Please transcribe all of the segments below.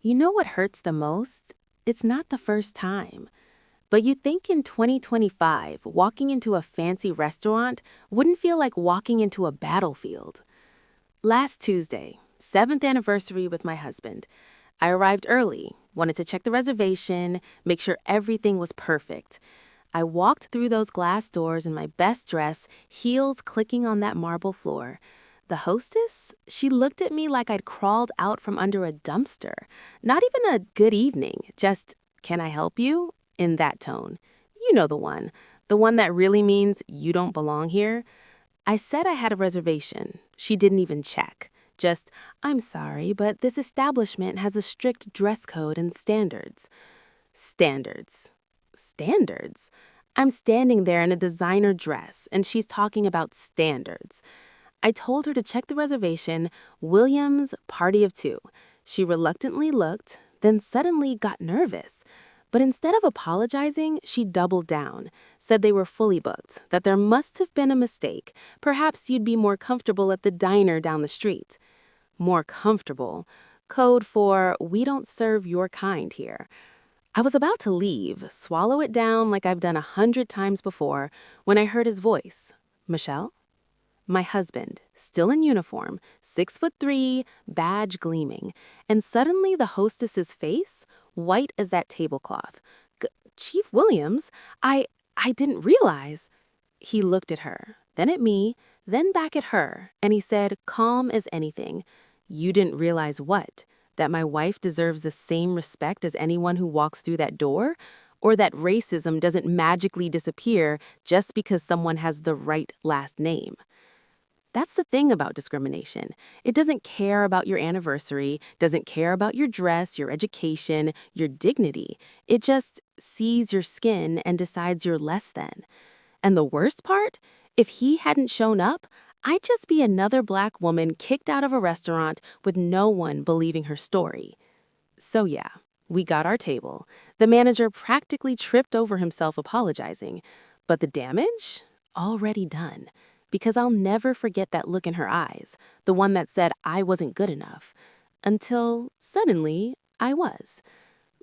You know what hurts the most? It's not the first time. But you'd think in 2025, walking into a fancy restaurant wouldn't feel like walking into a battlefield. Last Tuesday, 7th anniversary with my husband, I arrived early, wanted to check the reservation, make sure everything was perfect. I walked through those glass doors in my best dress, heels clicking on that marble floor. The hostess, she looked at me like I'd crawled out from under a dumpster. Not even a good evening, just, "Can I help you?" in that tone. You know the one. The one that really means you don't belong here. I said I had a reservation. She didn't even check. Just, "I'm sorry, but this establishment has a strict dress code and standards." Standards. Standards? I'm standing there in a designer dress, and she's talking about standards. I told her to check the reservation, Williams, party of two. She reluctantly looked, then suddenly got nervous. But instead of apologizing, she doubled down, said they were fully booked, that there must have been a mistake. Perhaps you'd be more comfortable at the diner down the street. More comfortable. Code for, we don't serve your kind here. I was about to leave, swallow it down like I've done 100 times before, when I heard his voice. "Michelle?" My husband, still in uniform, 6'3", badge gleaming, and suddenly the hostess's face, white as that tablecloth. "Chief Williams, I didn't realize." He looked at her, then at me, then back at her, and he said, calm as anything, "You didn't realize what? That my wife deserves the same respect as anyone who walks through that door? Or that racism doesn't magically disappear just because someone has the right last name?" That's the thing about discrimination. It doesn't care about your anniversary, doesn't care about your dress, your education, your dignity. It just sees your skin and decides you're less than. And the worst part? If he hadn't shown up, I'd just be another Black woman kicked out of a restaurant with no one believing her story. So yeah, we got our table. The manager practically tripped over himself apologizing. But the damage? Already done. Because I'll never forget that look in her eyes, the one that said I wasn't good enough. Until, suddenly, I was.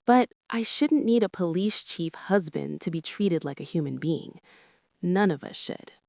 But I shouldn't need a police chief husband to be treated like a human being. None of us should.